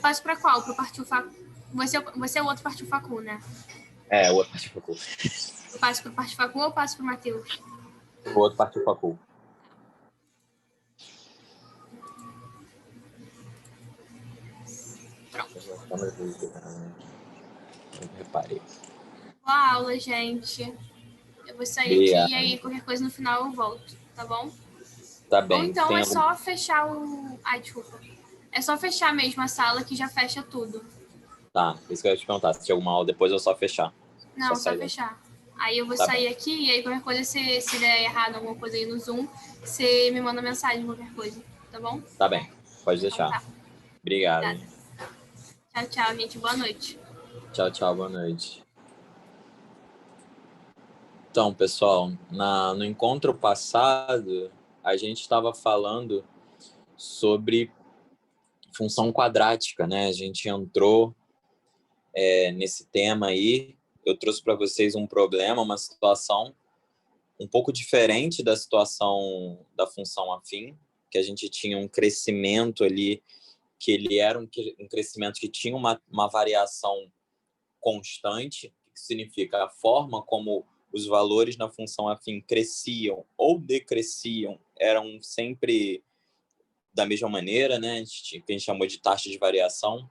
passo para qual? Para o partiu facu? Você é o outro partiu facu, né? É, o outro partiu facu. Eu passo para o partiu facu ou eu passo para o Matheus? O outro partiu facu. Pronto. Eu reparei. Boa aula, gente. Eu vou sair Obrigado. aqui e aí qualquer coisa no final eu volto, tá bom? Tá bem. Ou então Tem é algum... só fechar o... Ai, desculpa. É só fechar mesmo a sala que já fecha tudo. Tá, isso que eu ia te perguntar. Se tinha alguma aula depois, eu só fechar. Não, só fechar. Aí eu vou sair aqui e aí qualquer coisa, se der errado alguma coisa aí no Zoom, você me manda mensagem, qualquer coisa, tá bom? Tá bem, pode deixar. Então tá. Obrigado. Tchau, tchau, gente. Boa noite. Tchau, tchau, boa noite. Então, pessoal, no encontro passado, a gente estava falando sobre função quadrática, né? A gente entrou nesse tema aí. Eu trouxe para vocês um problema, uma situação um pouco diferente da situação da função afim, que a gente tinha um crescimento ali, que ele era um crescimento que tinha uma variação constante, que significa a forma como os valores na função afim cresciam ou decresciam eram sempre da mesma maneira, né? Que a gente chamou de taxa de variação.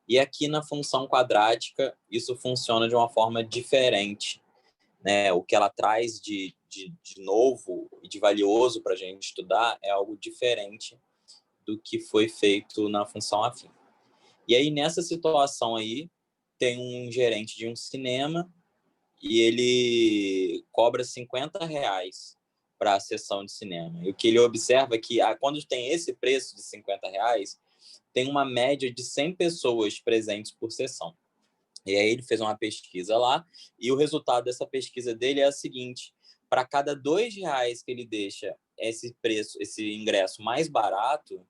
E aqui na função quadrática, isso funciona de uma forma diferente, né? O que ela traz de novo e de valioso para a gente estudar é algo diferente do que foi feito na função afim. E aí, nessa situação aí, tem um gerente de um cinema e ele cobra R$50 para a sessão de cinema. E o que ele observa é que quando tem esse preço de R$50, tem uma média de 100 pessoas presentes por sessão. E aí ele fez uma pesquisa lá e o resultado dessa pesquisa dele é o seguinte: para cada R$2 que ele deixa esse ingresso mais barato,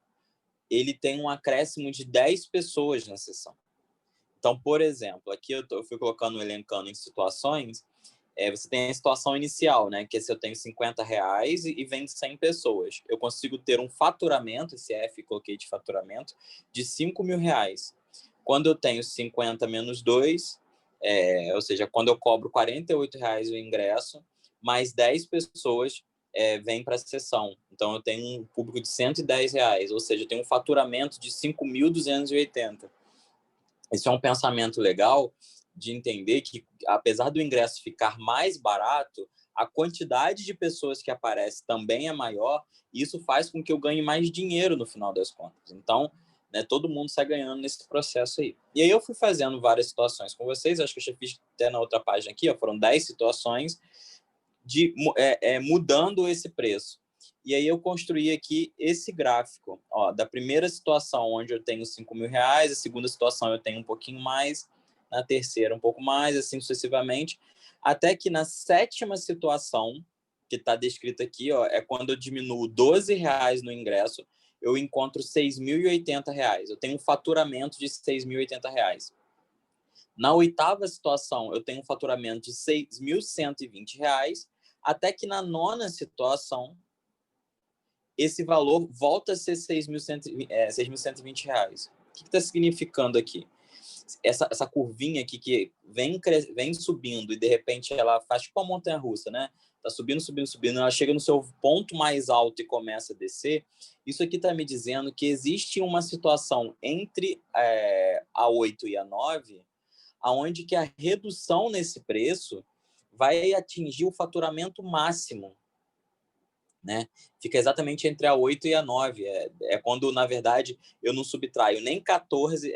ele tem um acréscimo de 10 pessoas na sessão. Então, por exemplo, aqui eu fui colocando, elencando em situações, você tem a situação inicial, né? Que é se eu tenho R$50 e vem 100 pessoas. Eu consigo ter um faturamento, esse F coloquei de faturamento, de R$5.000. Quando eu tenho 50 menos 2, ou seja, quando eu cobro R$48 o ingresso, mais 10 pessoas vêm para a sessão. Então, eu tenho um público de R$110, ou seja, eu tenho um faturamento de 5.280. Esse é um pensamento legal de entender que, apesar do ingresso ficar mais barato, a quantidade de pessoas que aparece também é maior, e isso faz com que eu ganhe mais dinheiro no final das contas. Então, né, todo mundo sai ganhando nesse processo aí. E aí eu fui fazendo várias situações com vocês, acho que eu já fiz até na outra página aqui, foram 10 situações de mudando esse preço. E aí eu construí aqui esse gráfico, da primeira situação onde eu tenho R$5.000, a segunda situação eu tenho um pouquinho mais, na terceira um pouco mais, assim sucessivamente, até que na sétima situação, que está descrita aqui, é quando eu diminuo R$12 no ingresso, eu encontro R$6.080. Eu tenho um faturamento de R$6.080. Na oitava situação, eu tenho um faturamento de R$6.120, até que na nona situação, esse valor volta a ser R$6.120. O que está significando aqui? Essa curvinha aqui que vem subindo e, de repente, ela faz tipo uma montanha-russa, né? Está subindo, subindo, subindo, ela chega no seu ponto mais alto e começa a descer. Isso aqui está me dizendo que existe uma situação entre a 8 e a 9, onde que a redução nesse preço vai atingir o faturamento máximo, né? Fica exatamente entre a 8 e a 9. É quando, na verdade, eu não subtraio nem 14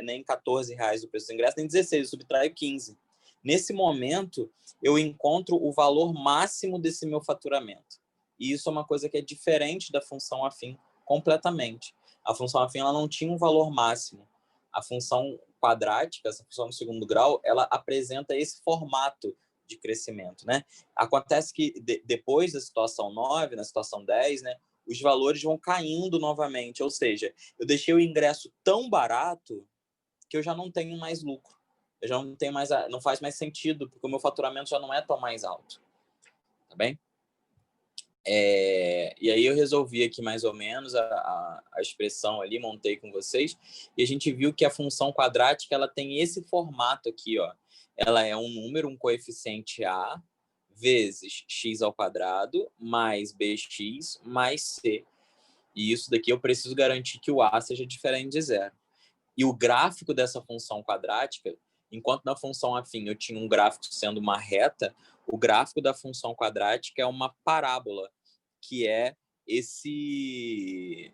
reais do preço do ingresso, nem 16, eu subtraio 15. Nesse momento, eu encontro o valor máximo desse meu faturamento. E isso é uma coisa que é diferente da função afim completamente. A função afim ela não tinha um valor máximo. A função quadrática, essa função no segundo grau, ela apresenta esse formato de crescimento, né? Acontece que depois da situação 9, na situação 10, né, os valores vão caindo novamente, ou seja, eu deixei o ingresso tão barato que eu já não tenho mais lucro. Eu já não tenho mais, não faz mais sentido, porque o meu faturamento já não é tão mais alto. Tá bem? E aí eu resolvi aqui mais ou menos a expressão ali, montei com vocês, e a gente viu que a função quadrática ela tem esse formato aqui, ó. Ela é um número, um coeficiente a, vezes x ao quadrado, mais bx, mais c. E isso daqui eu preciso garantir que o a seja diferente de zero. E o gráfico dessa função quadrática, enquanto na função afim eu tinha um gráfico sendo uma reta, o gráfico da função quadrática é uma parábola, que é esse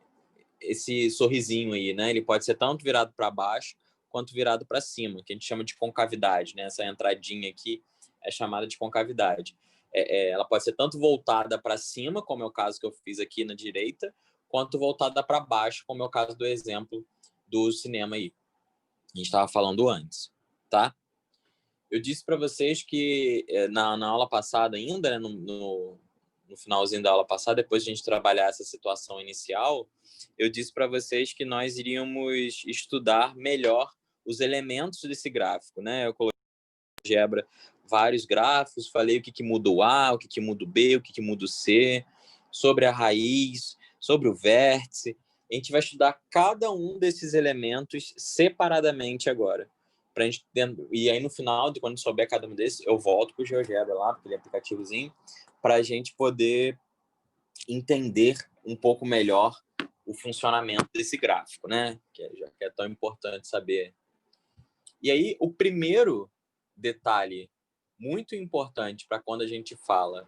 sorrisinho aí, né? Ele pode ser tanto virado para baixo quanto virado para cima, que a gente chama de concavidade, né? Essa entradinha aqui é chamada de concavidade. Ela pode ser tanto voltada para cima, como é o caso que eu fiz aqui na direita, quanto voltada para baixo, como é o caso do exemplo do cinema aí. A gente estava falando antes, tá? Eu disse para vocês que na aula passada ainda, né, no finalzinho da aula passada, depois de a gente trabalhar essa situação inicial, eu disse para vocês que nós iríamos estudar melhor os elementos desse gráfico, né? Eu coloquei na GeoGebra vários gráficos, falei o que muda o A, o que muda o B, o que muda o C, sobre a raiz, sobre o vértice. A gente vai estudar cada um desses elementos separadamente agora. Pra gente, e aí no final, quando souber cada um desses, eu volto para o GeoGebra lá, aquele aplicativozinho, para a gente poder entender um pouco melhor o funcionamento desse gráfico, né? Que é tão importante saber. E aí, o primeiro detalhe muito importante para quando a gente fala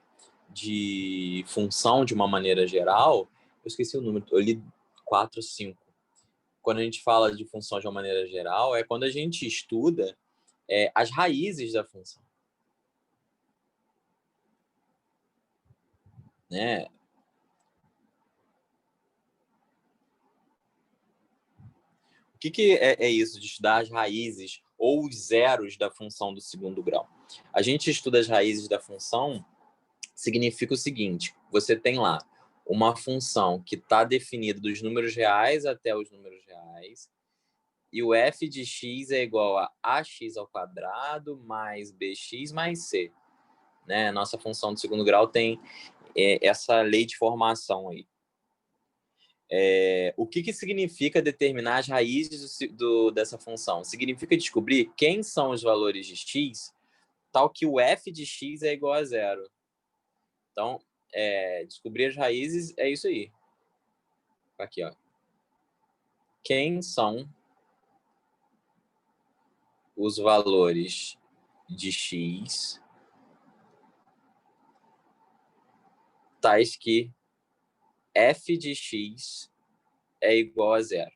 de função de uma maneira geral, eu esqueci o número, eu li 4, 5. Quando a gente fala de função de uma maneira geral, é quando a gente estuda as raízes da função. Né? O que é isso de estudar as raízes ou os zeros da função do segundo grau? A gente estuda as raízes da função, significa o seguinte: você tem lá uma função que está definida dos números reais até os números reais, e o f de x é igual a ax ao quadrado mais bx mais c. Né? Nossa função do segundo grau tem essa lei de formação aí. O que significa determinar as raízes dessa função? Significa descobrir quem são os valores de x, tal que o f de x é igual a zero. Então, descobrir as raízes é isso aí. Aqui, ó. Quem são os valores de x tais que f de x é igual a zero?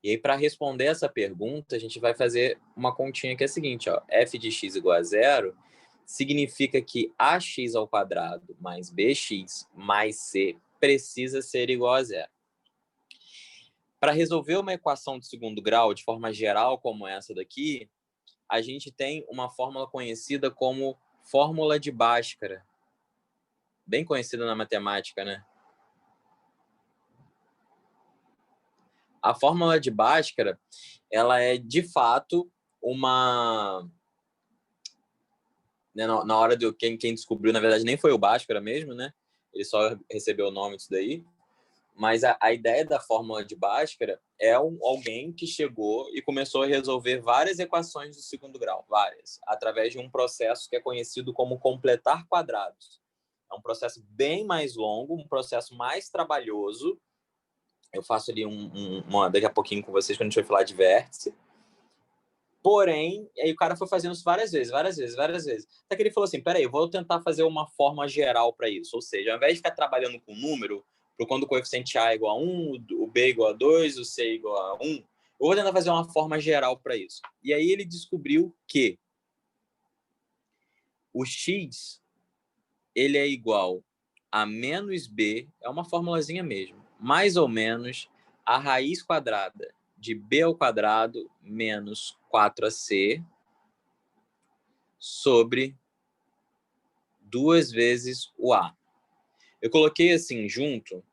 E aí, para responder essa pergunta, a gente vai fazer uma continha que é a seguinte, ó. F de x igual a zero significa que ax ao quadrado mais bx mais c precisa ser igual a zero. Para resolver uma equação de segundo grau de forma geral como essa daqui, a gente tem uma fórmula conhecida como fórmula de Bhaskara. Bem conhecida na matemática, né? A fórmula de Bhaskara, ela é, de fato, uma... Né, na hora de quem descobriu, na verdade, nem foi o Bhaskara mesmo, né? Ele só recebeu o nome disso daí. Mas a ideia da fórmula de Bhaskara é alguém que chegou e começou a resolver várias equações do segundo grau, várias, através de um processo que é conhecido como completar quadrados. É um processo bem mais longo, um processo mais trabalhoso. Eu faço ali daqui a pouquinho com vocês, quando a gente vai falar de vértice. Porém, aí o cara foi fazendo isso várias vezes. Até que ele falou assim, peraí, eu vou tentar fazer uma forma geral para isso. Ou seja, ao invés de ficar trabalhando com número, para quando o coeficiente A é igual a 1, o B é igual a 2, o C é igual a 1, eu vou tentar fazer uma forma geral para isso. E aí ele descobriu que o x ele é igual a menos b, é uma formulazinha mesmo, mais ou menos a raiz quadrada de b ao quadrado menos 4ac sobre 2 vezes o a. Eu coloquei assim junto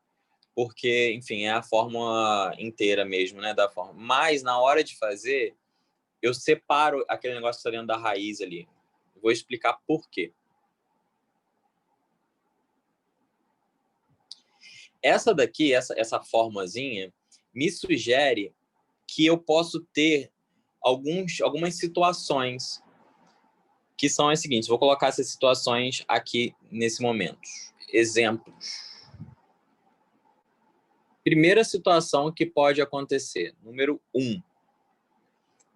porque, enfim, é a fórmula inteira mesmo, né, da fórmula. Mas na hora de fazer, eu separo aquele negócio que está dentro da raiz ali. Vou explicar por quê. essa daqui, essa formazinha, me sugere que eu posso ter algumas situações que são as seguintes. Vou colocar essas situações aqui nesse momento. Exemplos. Primeira situação que pode acontecer. Número 1.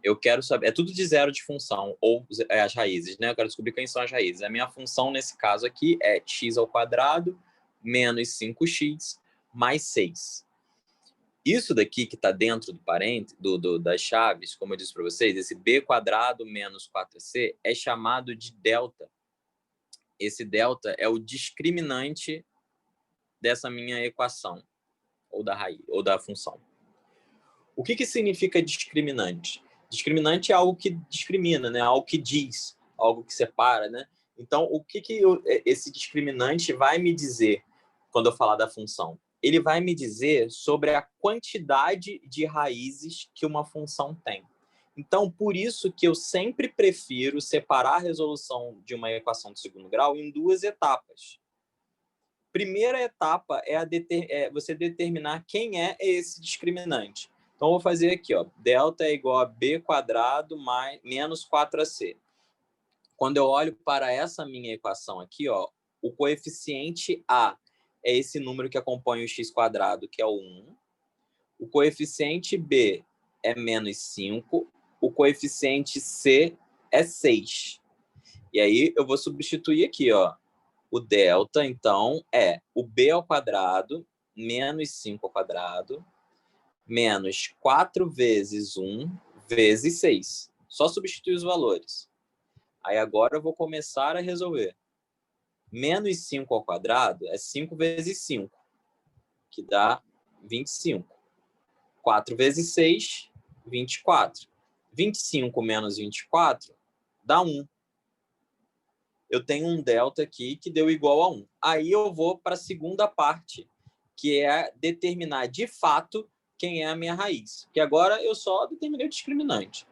Eu quero saber... É tudo de zero de função, ou as raízes, né? Eu quero descobrir quem são as raízes. A minha função, nesse caso aqui, é x² menos 5x mais 6. Isso daqui que está dentro do parênteses, das chaves, como eu disse para vocês, esse b² menos 4c é chamado de delta. Esse delta é o discriminante dessa minha equação, ou da raiz, ou da função. O que significa discriminante? Discriminante é algo que discrimina, né? Algo que diz, algo que separa, né? Então, o que esse discriminante vai me dizer quando eu falar da função? Ele vai me dizer sobre a quantidade de raízes que uma função tem. Então, por isso que eu sempre prefiro separar a resolução de uma equação de segundo grau em duas etapas. Primeira etapa é você determinar quem é esse discriminante. Então, eu vou fazer aqui, ó, delta é igual a b² menos 4ac. Quando eu olho para essa minha equação aqui, ó, o coeficiente a é esse número que acompanha o x², que é o 1. O coeficiente b é menos 5. O coeficiente c é 6. E aí eu vou substituir aqui, ó. O delta, então, é o b² menos 5² menos 4 vezes 1 vezes 6. Só substituir os valores. Aí agora eu vou começar a resolver. Menos 5² é 5 vezes 5, que dá 25. 4 vezes 6, 24. 25 menos 24 dá 1. Eu tenho um delta aqui que deu igual a 1. Aí eu vou para a segunda parte, que é determinar de fato quem é a minha raiz. Porque agora eu só determinei o discriminante.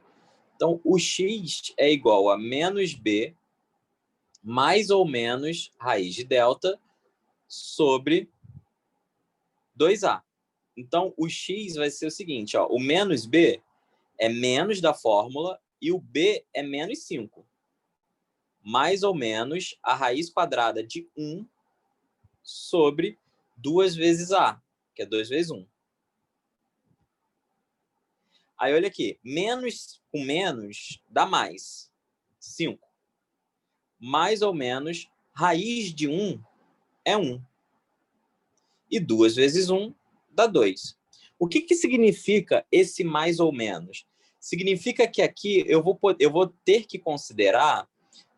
Então, o x é igual a menos b mais ou menos raiz de delta sobre 2a. Então, o x vai ser o seguinte, ó, o menos b é menos da fórmula e o b é menos 5. Mais ou menos a raiz quadrada de 1 sobre 2 vezes a, que é 2 vezes 1. Aí, olha aqui, menos com menos dá mais, 5. Mais ou menos, raiz de 1 é 1. E 2 vezes 1 dá 2. O que significa esse mais ou menos? Significa que aqui eu vou ter que considerar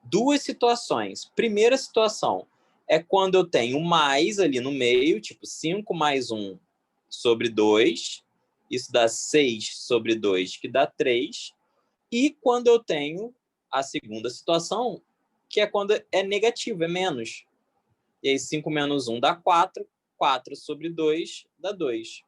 duas situações. Primeira situação é quando eu tenho mais ali no meio, tipo 5 mais 1 sobre 2. Isso dá 6 sobre 2, que dá 3. E quando eu tenho a segunda situação, que é quando é negativo, é menos. E aí 5 menos 1 dá 4. 4 sobre 2 dá 2.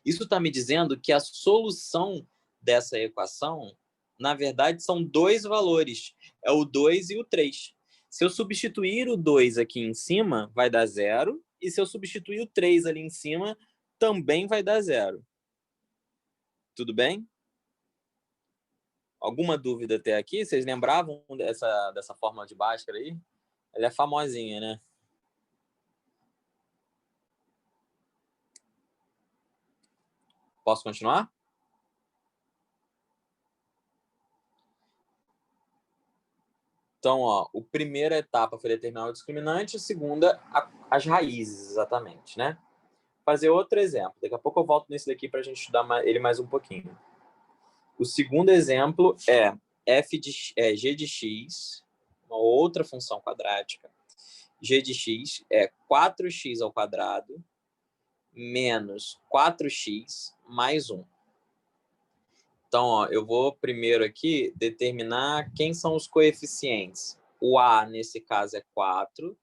Isso está me dizendo que a solução dessa equação, na verdade, são dois valores. É o 2 e o 3. Se eu substituir o 2 aqui em cima, vai dar 0. E se eu substituir o 3 ali em cima, também vai dar 0. Tudo bem? Alguma dúvida até aqui? Vocês lembravam dessa fórmula de Bhaskara aí? Ela é famosinha, né? Posso continuar? Então, ó, a primeira etapa foi determinar o discriminante, a segunda, as raízes, exatamente, né? Fazer outro exemplo. Daqui a pouco eu volto nesse daqui para a gente estudar ele mais um pouquinho. O segundo exemplo é g de x, uma outra função quadrática. G de x é 4x² menos 4x mais 1. Então, ó, eu vou primeiro aqui determinar quem são os coeficientes. O A, nesse caso, é 4,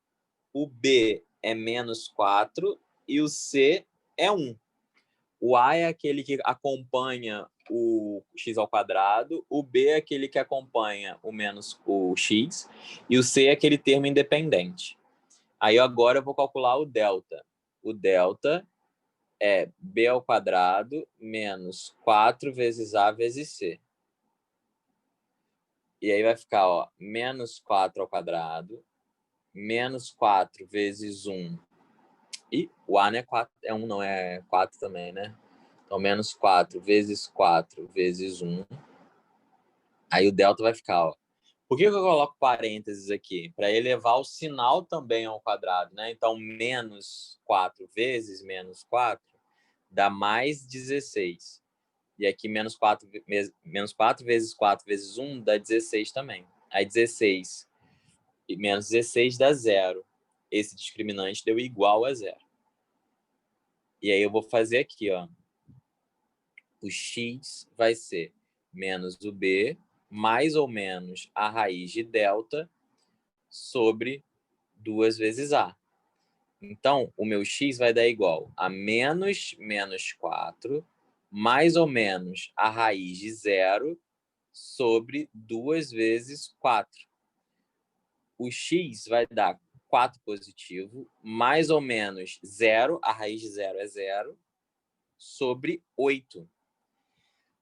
o B é menos 4 e o C é 1. O A é aquele que acompanha o x², o B é aquele que acompanha o x, e o C é aquele termo independente. Aí agora eu vou calcular o delta. o delta é b ao quadrado menos 4 vezes a vezes c. E aí vai ficar, ó, menos 4 ao quadrado, menos 4 vezes 1. E o a não é 4, é 1, não é 4 também, né? Então, menos 4 vezes 4 vezes 1. Aí o delta vai ficar, ó. Por que eu coloco parênteses aqui? Para elevar o sinal também ao quadrado, né? Então, menos 4 vezes menos 4 dá mais 16. E aqui, menos 4 vezes 4 vezes 1 dá 16 também. Aí, 16 e menos 16 dá 0. Esse discriminante deu igual a 0. E aí, eu vou fazer aqui, ó. O x vai ser menos o b mais ou menos a raiz de delta sobre 2 vezes a. Então, o meu x vai dar igual a menos 4 mais ou menos a raiz de 0 sobre 2 vezes 4. O x vai dar 4 positivo, mais ou menos 0, a raiz de 0 é 0, sobre 8.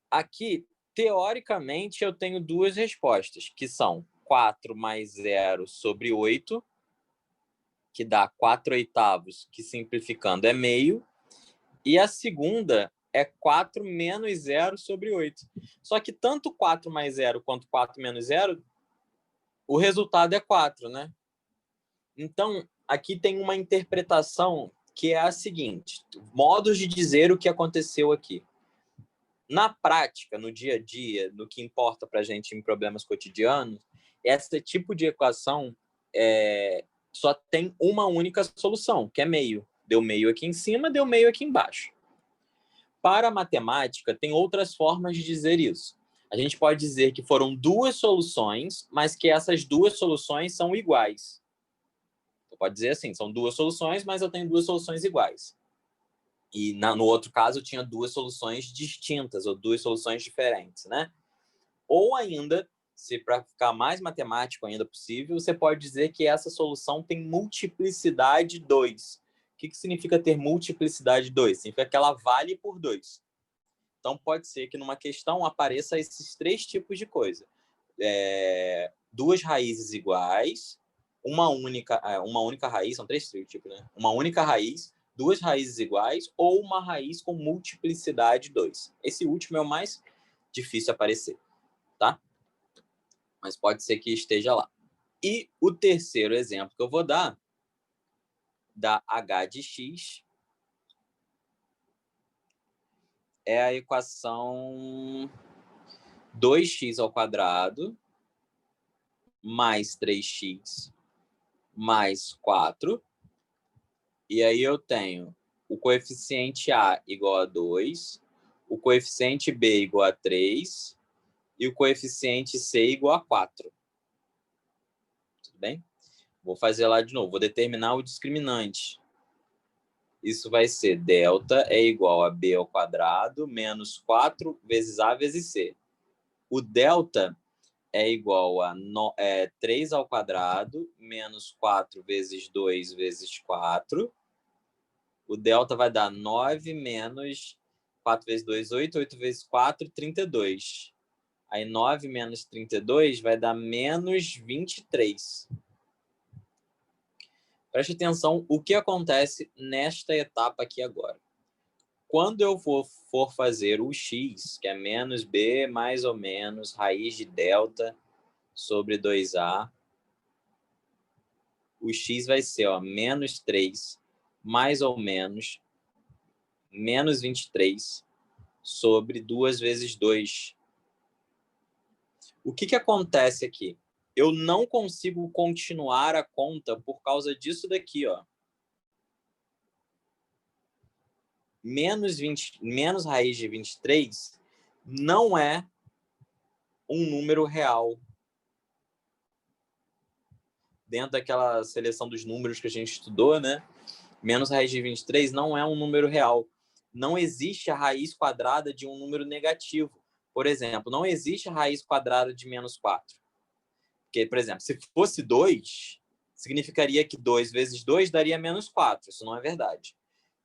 Aqui, teoricamente, eu tenho duas respostas, que são 4 mais 0 sobre 8, que dá 4 oitavos, que simplificando é meio, e a segunda é 4 menos 0 sobre 8. Só que tanto 4 mais 0 quanto 4 menos 0, o resultado é 4, né? Então, aqui tem uma interpretação que é a seguinte, modos de dizer o que aconteceu aqui. Na prática, no dia a dia, no que importa para a gente em problemas cotidianos, esse tipo de equação só tem uma única solução, que é meio. Deu meio aqui em cima, deu meio aqui embaixo. Para a matemática, tem outras formas de dizer isso. A gente pode dizer que foram duas soluções, mas que essas duas soluções são iguais. Você pode dizer assim, são duas soluções, mas eu tenho duas soluções iguais. E no outro caso, eu tinha duas soluções distintas, ou duas soluções diferentes, né? Ou ainda, se para ficar mais matemático ainda possível, você pode dizer que essa solução tem multiplicidade 2. O que significa ter multiplicidade 2? Significa que ela vale por 2. Então, pode ser que numa questão apareça esses três tipos de coisa. Duas raízes iguais, uma única raiz, são três tipos, né? Uma única raiz, duas raízes iguais ou uma raiz com multiplicidade 2. Esse último é o mais difícil aparecer, tá? Mas pode ser que esteja lá. E o terceiro exemplo que eu vou dar, da h de x, é a equação 2x ao quadrado mais 3x mais 4. E aí eu tenho o coeficiente A igual a 2, o coeficiente B igual a 3 e o coeficiente C igual a 4. Tudo bem? Vou fazer lá de novo. Vou determinar o discriminante. Isso vai ser delta é igual a B ao quadrado menos 4 vezes A vezes C. O delta é igual a 3 ao quadrado menos 4 vezes 2 vezes 4. O delta vai dar 9 menos 4 vezes 2, 8. 8 vezes 4, 32. Aí 9 menos 32 vai dar menos 23. Preste atenção o que acontece nesta etapa aqui agora. Quando eu for fazer o x, que é menos b mais ou menos raiz de delta sobre 2a, o x vai ser menos 3 mais ou menos menos 23 sobre 2 vezes 2. O que acontece aqui? Eu não consigo continuar a conta por causa disso daqui, ó. Menos raiz de 23 não é um número real. Dentro daquela seleção dos números que a gente estudou, né? Menos raiz de 23 não é um número real. Não existe a raiz quadrada de um número negativo. Por exemplo, não existe a raiz quadrada de menos 4. Porque, por exemplo, se fosse 2, significaria que 2 vezes 2 daria menos 4. Isso não é verdade.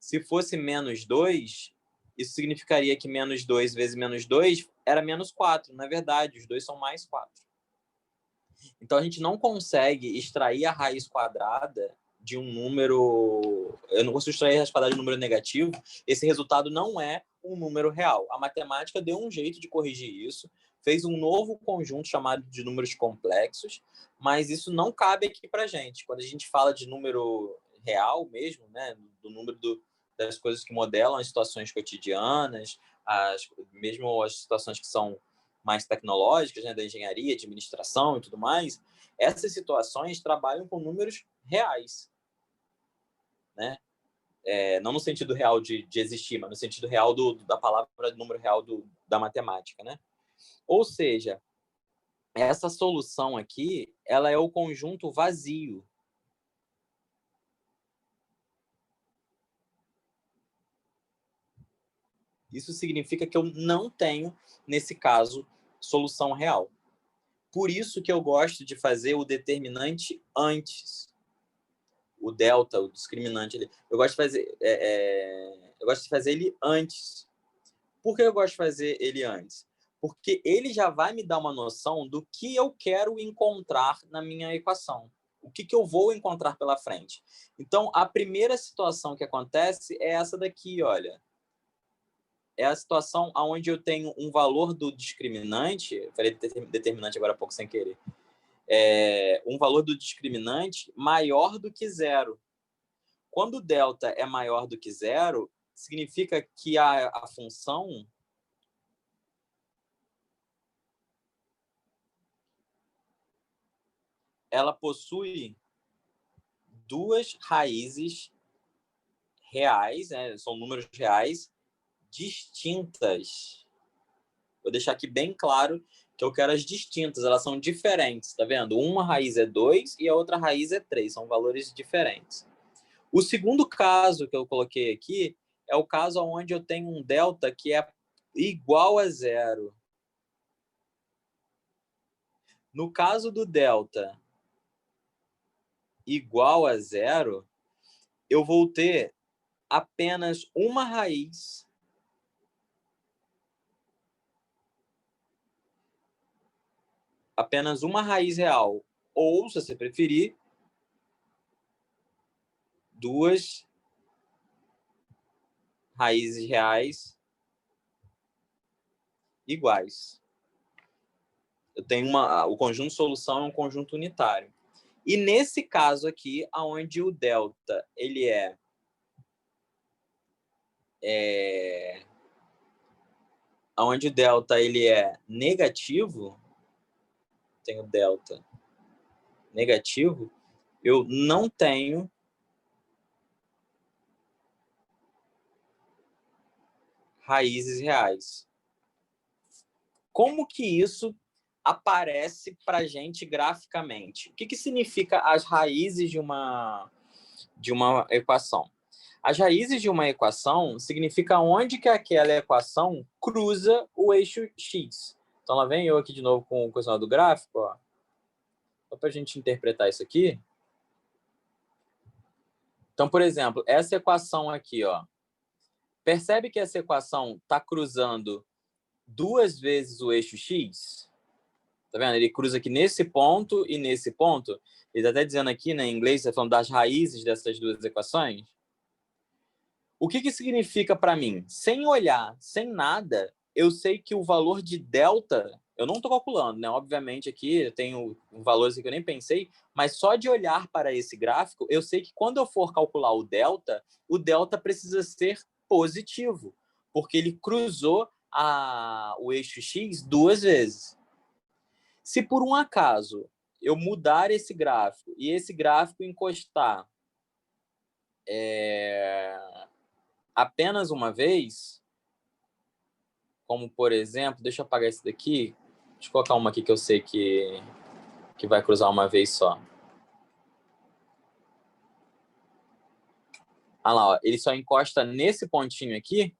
Se fosse menos 2, isso significaria que menos 2 vezes menos 2 era menos 4. Na verdade, os dois são mais 4. Então, a gente não consegue extrair a raiz quadrada de um número... Eu não consigo extrair a raiz quadrada de um número negativo. Esse resultado não é um número real. A matemática deu um jeito de corrigir isso, fez um novo conjunto chamado de números complexos, mas isso não cabe aqui para a gente. Quando a gente fala de número real mesmo, né, do número das coisas que modelam as situações cotidianas, mesmo as situações que são mais tecnológicas, né, da engenharia, administração e tudo mais, essas situações trabalham com números reais, né? Não no sentido real de existir, mas no sentido real da palavra número real da matemática, né? Ou seja, essa solução aqui, ela é o conjunto vazio. Isso significa que eu não tenho, nesse caso, solução real. Por isso que eu gosto de fazer o determinante antes. O delta, o discriminante. Eu gosto de fazer ele antes. Por que eu gosto de fazer ele antes? Porque ele já vai me dar uma noção do que eu quero encontrar na minha equação. O que eu vou encontrar pela frente. Então, a primeira situação que acontece é essa daqui, olha. É a situação onde eu tenho um valor do discriminante, eu falei determinante agora há pouco sem querer, um valor do discriminante maior do que zero. Quando o delta é maior do que zero, significa que a função ela possui duas raízes reais, né? São números reais distintas. Vou deixar aqui bem claro que eu quero as distintas, elas são diferentes, tá vendo? Uma raiz é 2 e a outra raiz é 3, são valores diferentes. O segundo caso que eu coloquei aqui é o caso onde eu tenho um delta que é igual a zero. No caso do delta igual a zero, eu vou ter apenas uma raiz real. Ou, se você preferir, duas raízes reais iguais. Eu tenho o conjunto solução é um conjunto unitário. E nesse caso aqui, onde o delta ele onde o delta ele é negativo, tenho delta negativo, eu não tenho raízes reais. Como que isso aparece para a gente graficamente? O que significa as raízes de uma equação? As raízes de uma equação significa onde que aquela equação cruza o eixo x. Então, lá vem eu aqui de novo com o coordenado do gráfico, ó. Só para a gente interpretar isso aqui. Então, por exemplo, essa equação aqui, ó. Percebe que essa equação está cruzando duas vezes o eixo x? Tá vendo? Ele cruza aqui nesse ponto e nesse ponto. Ele está até dizendo aqui, né, em inglês, está falando das raízes dessas duas equações. O que significa para mim? Sem olhar, sem nada, eu sei que o valor de delta, eu não estou calculando, né? Obviamente aqui eu tenho valores que eu nem pensei, mas só de olhar para esse gráfico, eu sei que quando eu for calcular o delta precisa ser positivo, porque ele cruzou o eixo x duas vezes. Se por um acaso eu mudar esse gráfico e esse gráfico encostar apenas uma vez, como por exemplo, deixa eu apagar esse daqui, deixa eu colocar uma aqui que eu sei que vai cruzar uma vez só. Ah lá, ó, ele só encosta nesse pontinho aqui.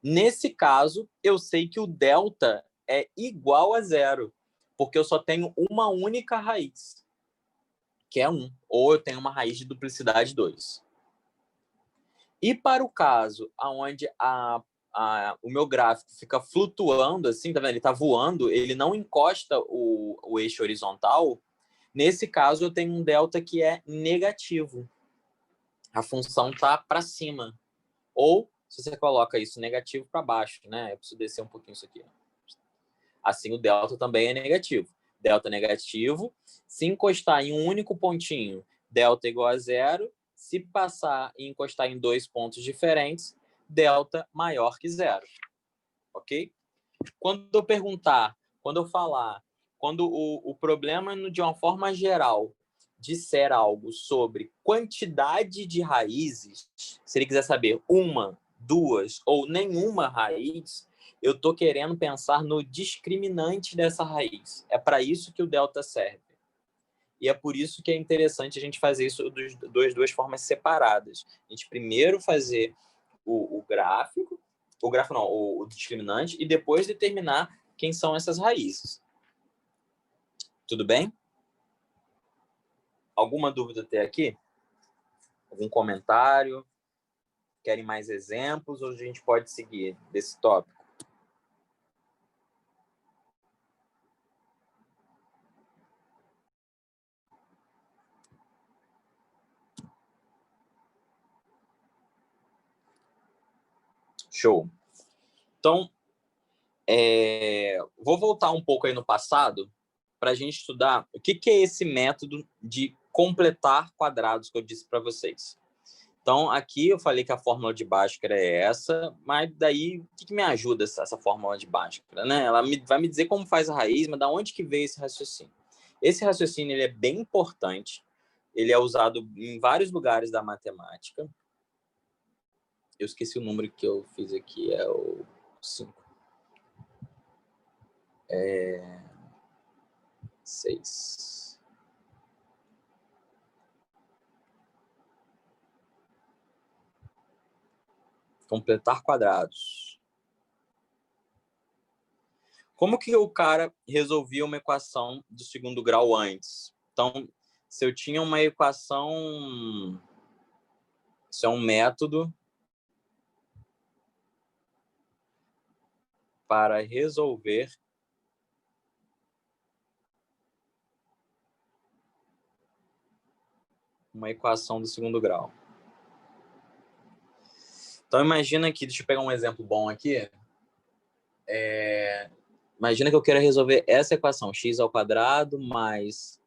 Nesse caso, eu sei que o delta é igual a zero, porque eu só tenho uma única raiz, que é 1, ou eu tenho uma raiz de duplicidade 2. E para o caso onde o meu gráfico fica flutuando, assim, tá vendo? Ele está voando, ele não encosta o eixo horizontal. Nesse caso, eu tenho um delta que é negativo. A função está para cima. Ou, se você coloca isso negativo para baixo, né? Eu preciso descer um pouquinho isso aqui. Assim, o delta também é negativo. Delta negativo. Se encostar em um único pontinho, delta igual a zero. Se passar e encostar em dois pontos diferentes, delta maior que zero. Ok? Quando eu perguntar, quando eu falar, quando o problema, de uma forma geral, disser algo sobre quantidade de raízes, se ele quiser saber uma, duas ou nenhuma raiz, eu estou querendo pensar no discriminante dessa raiz. É para isso que o delta serve. E é por isso que é interessante a gente fazer isso das duas formas separadas. A gente primeiro fazer o gráfico não, o discriminante, e depois determinar quem são essas raízes. Tudo bem? Alguma dúvida até aqui? Algum comentário? Querem mais exemplos ou a gente pode seguir desse tópico? Show. Então, vou voltar um pouco aí no passado para a gente estudar o que é esse método de completar quadrados que eu disse para vocês. Então, aqui eu falei que a fórmula de Bhaskara é essa, mas daí, o que me ajuda essa fórmula de Bhaskara, né? Ela vai me dizer como faz a raiz, mas da onde que veio esse raciocínio? Esse raciocínio ele é bem importante, ele é usado em vários lugares da matemática. Eu esqueci o número que eu fiz aqui, é o 5. 6. Completar quadrados. Como que o cara resolvia uma equação do segundo grau antes? Então, se eu tinha uma equação... Isso é um método para resolver uma equação do segundo grau. Então, imagina aqui, deixa eu pegar um exemplo bom aqui. Imagina que eu quero resolver essa equação, x² mais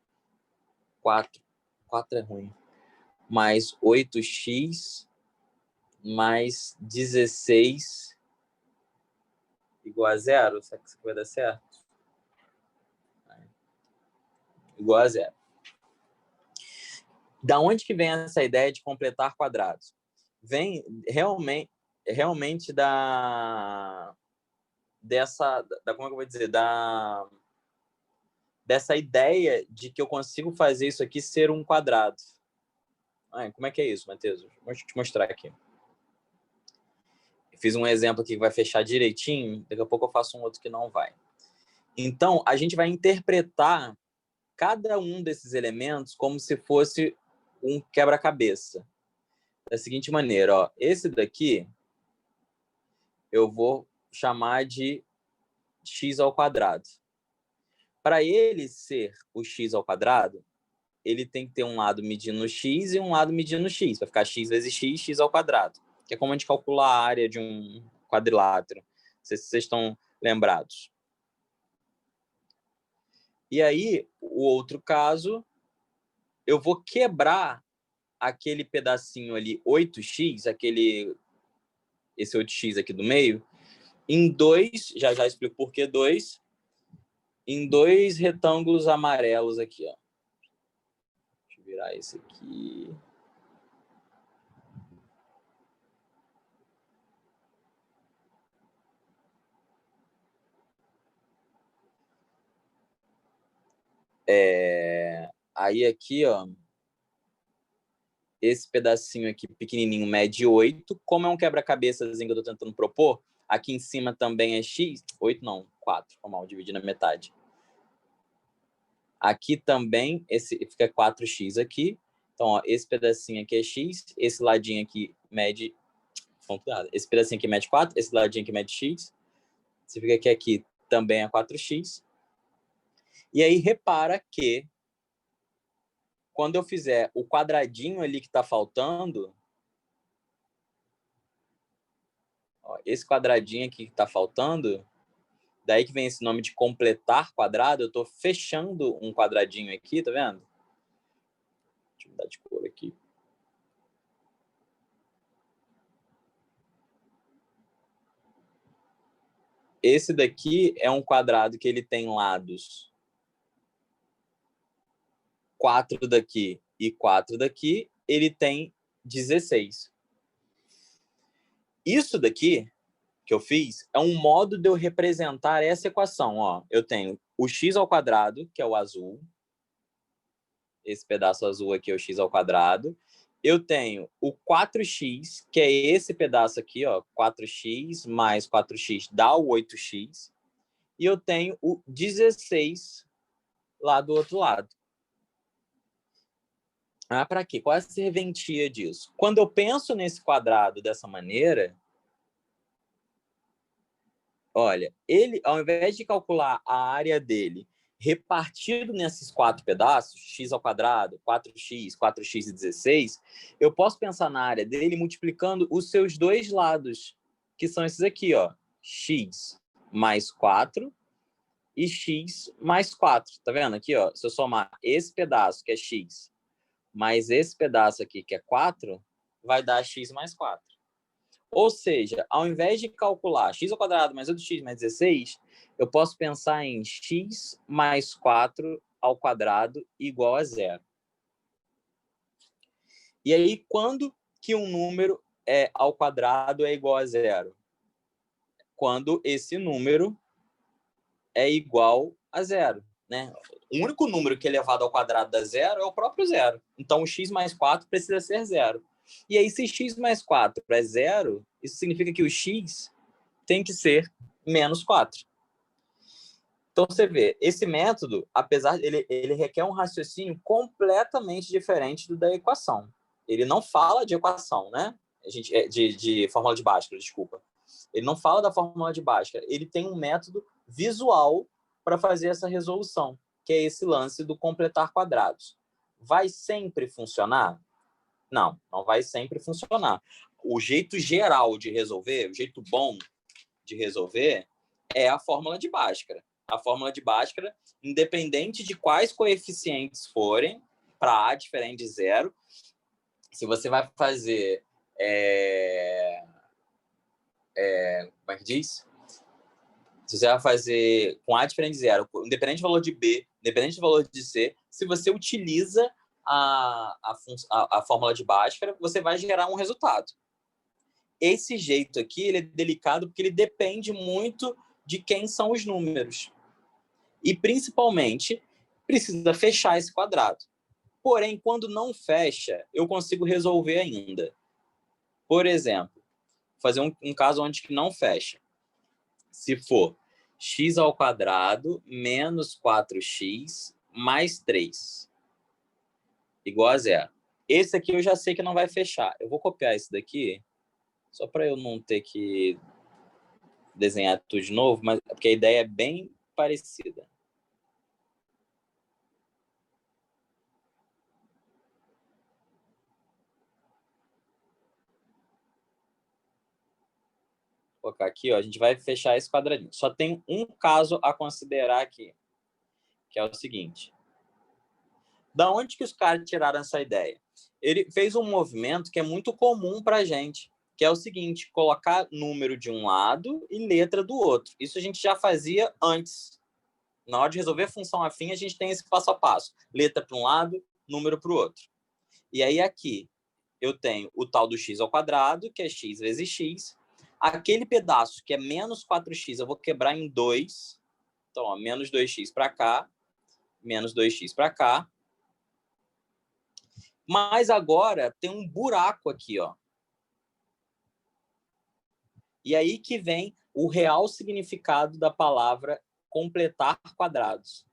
4 é ruim, mais 8x mais 16 igual a zero. Será que isso aqui vai dar certo? Igual a zero. Da onde que vem essa ideia de completar quadrados? Vem realmente como é que eu vou dizer, dessa ideia de que eu consigo fazer isso aqui ser um quadrado. Como é que é isso, Matheus? Vou te mostrar aqui. Fiz um exemplo aqui que vai fechar direitinho, daqui a pouco eu faço um outro que não vai. Então, a gente vai interpretar cada um desses elementos como se fosse um quebra-cabeça. Da seguinte maneira, ó, esse daqui eu vou chamar de x². Para ele ser o x², ele tem que ter um lado medindo x e um lado medindo x. Vai ficar x vezes x², que é como a gente calcula a área de um quadrilátero. Não sei se vocês estão lembrados. E aí, o outro caso, eu vou quebrar aquele pedacinho ali, 8x, esse 8x aqui do meio, em dois, já explico por que dois, em dois retângulos amarelos aqui, ó. Deixa eu virar esse aqui. Aí aqui, ó, esse pedacinho aqui pequenininho mede 8. Como é um quebra-cabeçazinho que eu estou tentando propor, aqui em cima também é x. 8 não, 4. Vamos mal, dividir na metade. Aqui também fica 4x aqui. Então, ó, esse pedacinho aqui é x, esse ladinho aqui mede fonte dada. Esse pedacinho aqui mede 4, esse ladinho aqui mede x. Significa que aqui também é 4x. E aí, repara que quando eu fizer o quadradinho ali que está faltando, ó, esse quadradinho aqui que está faltando, daí que vem esse nome de completar quadrado, eu estou fechando um quadradinho aqui, tá vendo? Deixa eu mudar de cor aqui. Esse daqui é um quadrado que ele tem lados 4 daqui e 4 daqui, ele tem 16. Isso daqui que eu fiz é um modo de eu representar essa equação. Ó, eu tenho o x ao quadrado, que é o azul. Esse pedaço azul aqui é o x ao quadrado. Eu tenho o 4x, que é esse pedaço aqui, ó, 4x mais 4x dá o 8x. E eu tenho o 16 lá do outro lado. Ah, para quê? Qual é a serventia disso? Quando eu penso nesse quadrado dessa maneira, olha, ele, ao invés de calcular a área dele repartido nesses 4 pedaços, x ao quadrado, 4x, 4x e 16, eu posso pensar na área dele multiplicando os seus dois lados, que são esses aqui, ó, x mais 4 e x mais 4. Tá vendo aqui, ó? Se eu somar esse pedaço, que é x, mais esse pedaço aqui, que é 4, vai dar x mais 4. Ou seja, ao invés de calcular x ao quadrado mais 8x mais 16, eu posso pensar em x mais 4 ao quadrado igual a 0. E aí, quando que um número ao quadrado é igual a 0? Quando esse número é igual a 0. Né? O único número que elevado ao quadrado dá 0 é o próprio 0. Então, o x mais 4 precisa ser 0. E aí, se x mais 4 é 0, isso significa que o x tem que ser menos 4. Então, você vê, esse método, apesar de ele requer um raciocínio completamente diferente do da equação. Ele não fala de equação, né? De fórmula de Bhaskara, desculpa. Ele não fala da fórmula de Bhaskara. Ele tem um método visual para fazer essa resolução, que é esse lance do completar quadrados. Vai sempre funcionar? Não, não vai sempre funcionar. O jeito geral de resolver, o jeito bom de resolver, é a fórmula de Bhaskara. A fórmula de Bhaskara, independente de quais coeficientes forem, para A diferente de 0, se você vai fazer... como é que diz? Se você vai fazer com A diferente de 0, independente do valor de B, independente do valor de C, se você utiliza a fórmula de Bhaskara, você vai gerar um resultado. Esse jeito aqui ele é delicado porque ele depende muito de quem são os números. E, principalmente, precisa fechar esse quadrado. Porém, quando não fecha, eu consigo resolver ainda. Por exemplo, fazer um caso onde que não fecha. Se for x ao quadrado menos 4x mais 3 igual a 0. Esse aqui eu já sei que não vai fechar. Eu vou copiar esse daqui, só para eu não ter que desenhar tudo de novo, mas porque a ideia é bem parecida. Vou colocar aqui, ó, a gente vai fechar esse quadradinho. Só tem um caso a considerar aqui, que é o seguinte. Da onde que os caras tiraram essa ideia? Ele fez um movimento que é muito comum para a gente, que é o seguinte, colocar número de um lado e letra do outro. Isso a gente já fazia antes. Na hora de resolver função afim, a gente tem esse passo a passo. Letra para um lado, número para o outro. E aí aqui eu tenho o tal do x ao quadrado, que é x vezes x. Aquele pedaço que é menos 4x, eu vou quebrar em 2. Então, ó, menos 2x para cá, menos 2x para cá. Mas agora tem um buraco aqui, ó. E aí que vem o real significado da palavra completar quadrados.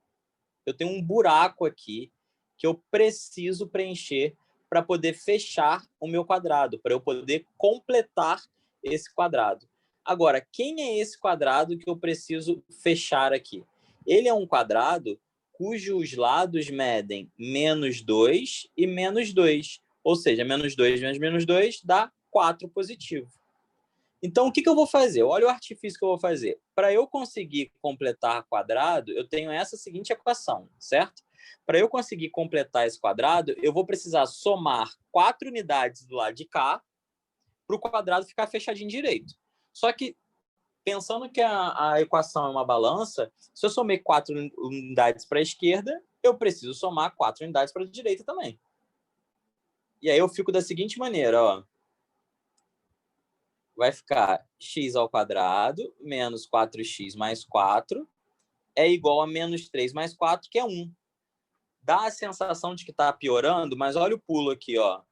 Eu tenho um buraco aqui que eu preciso preencher para poder fechar o meu quadrado, para eu poder completar esse quadrado. Agora, quem é esse quadrado que eu preciso fechar aqui? Ele é um quadrado cujos lados medem -2 e -2. Ou seja, -2 menos -2 dá 4 positivo. Então, o que eu vou fazer? Olha o artifício que eu vou fazer. Para eu conseguir completar quadrado, eu tenho essa seguinte equação, certo? Para eu conseguir completar esse quadrado, eu vou precisar somar 4 unidades do lado de cá para o quadrado ficar fechadinho direito. Só que, pensando que a equação é uma balança, se eu somei 4 unidades para a esquerda, eu preciso somar 4 unidades para a direita também. E aí eu fico da seguinte maneira, ó. Vai ficar x ao quadrado menos 4x mais 4 é igual a menos 3 mais 4, que é 1. Dá a sensação de que está piorando, mas olha o pulo aqui, ó.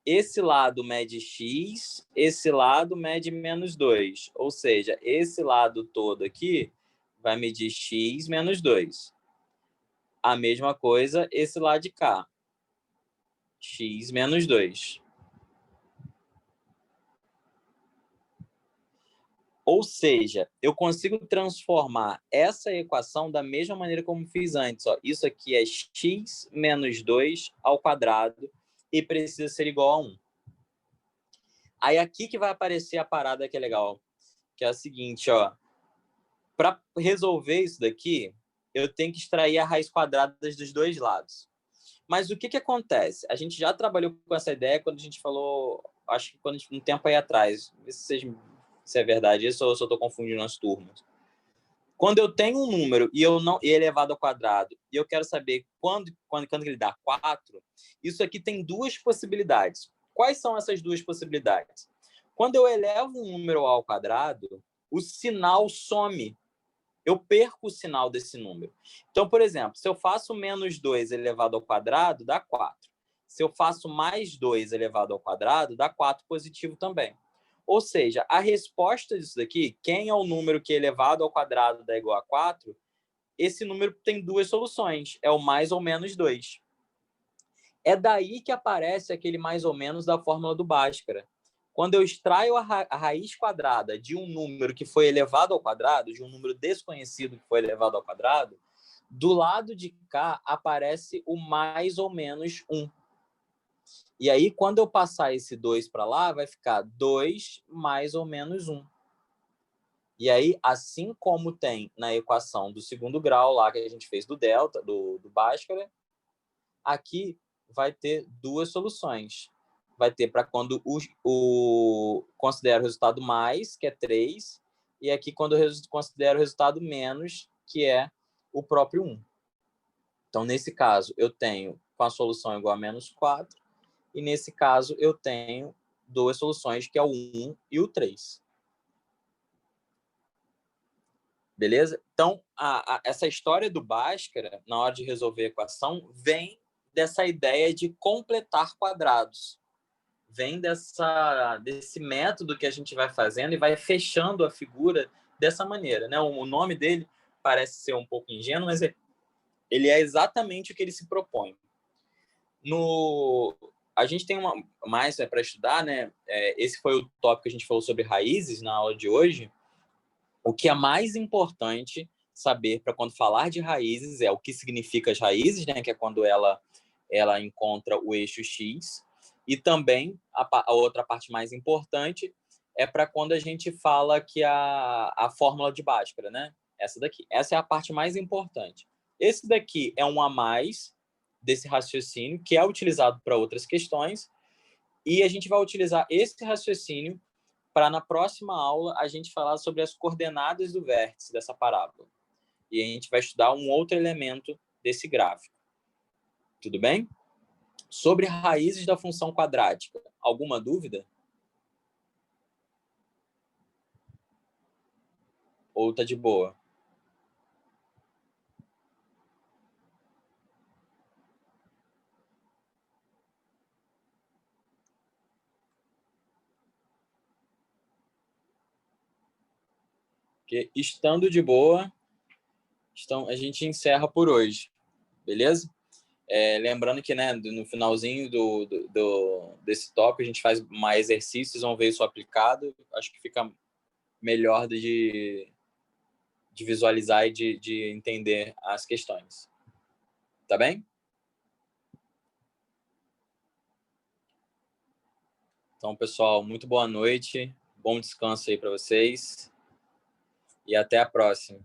Esse lado mede x, esse lado mede -2. Ou seja, esse lado todo aqui vai medir x menos 2. A mesma coisa esse lado de cá. X menos 2. Ou seja, eu consigo transformar essa equação da mesma maneira como fiz antes. Ó. Isso aqui é x menos 2 ao quadrado e precisa ser igual a 1. Aí aqui que vai aparecer a parada que é legal, que é a seguinte, ó. Para resolver isso daqui, eu tenho que extrair a raiz quadrada dos dois lados. Mas o que acontece? A gente já trabalhou com essa ideia quando a gente falou, acho que um tempo aí atrás. Não sei se é verdade isso ou se eu estou confundindo as turmas. Quando eu tenho um número e elevado ao quadrado e eu quero saber quando ele dá 4, isso aqui tem duas possibilidades. Quais são essas duas possibilidades? Quando eu elevo um número ao quadrado, o sinal some. Eu perco o sinal desse número. Então, por exemplo, se eu faço -2 elevado ao quadrado, dá 4. Se eu faço mais 2 elevado ao quadrado, dá 4 positivo também. Ou seja, a resposta disso daqui, quem é o número que elevado ao quadrado dá igual a 4, esse número tem duas soluções, é o mais ou menos 2. É daí que aparece aquele mais ou menos da fórmula do Bhaskara. Quando eu extraio a raiz quadrada de um número que foi elevado ao quadrado, de um número desconhecido que foi elevado ao quadrado, do lado de cá aparece o mais ou menos 1. E aí, quando eu passar esse 2 para lá, vai ficar 2 mais ou menos 1. E aí, assim como tem na equação do segundo grau, lá que a gente fez do delta, do Bhaskara, aqui vai ter duas soluções. Vai ter para quando considera o resultado mais, que é 3, e aqui quando considera o resultado menos, que é o próprio 1. Então, nesse caso, eu tenho com a solução igual a -4, e nesse caso, eu tenho duas soluções, que é o 1 e o 3. Beleza? Então, essa história do Bhaskara, na hora de resolver a equação, vem dessa ideia de completar quadrados. Vem desse método que a gente vai fazendo e vai fechando a figura dessa maneira. Né? O nome dele parece ser um pouco ingênuo, mas ele é exatamente o que ele se propõe. A gente tem mais para estudar, né? Esse foi o tópico que a gente falou sobre raízes na aula de hoje. O que é mais importante saber para quando falar de raízes é o que significa as raízes, né? Que é quando ela encontra o eixo X. E também a outra parte mais importante é para quando a gente fala que a fórmula de Bhaskara, né? Essa daqui. Essa é a parte mais importante. Esse daqui é um a mais desse raciocínio, que é utilizado para outras questões, e a gente vai utilizar esse raciocínio para, na próxima aula, a gente falar sobre as coordenadas do vértice dessa parábola. E a gente vai estudar um outro elemento desse gráfico. Tudo bem? Sobre raízes da função quadrática, alguma dúvida? Ou tá de boa? Porque, estando de boa, a gente encerra por hoje. Beleza? Lembrando que, né, no finalzinho desse tópico, a gente faz mais exercícios, vamos ver isso aplicado. Acho que fica melhor de visualizar e de entender as questões. Tá bem? Então, pessoal, muito boa noite. Bom descanso aí para vocês. E até a próxima.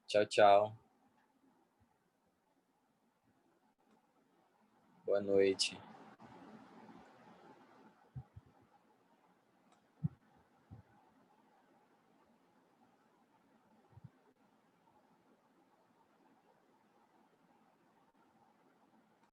Tchau, tchau. Boa noite.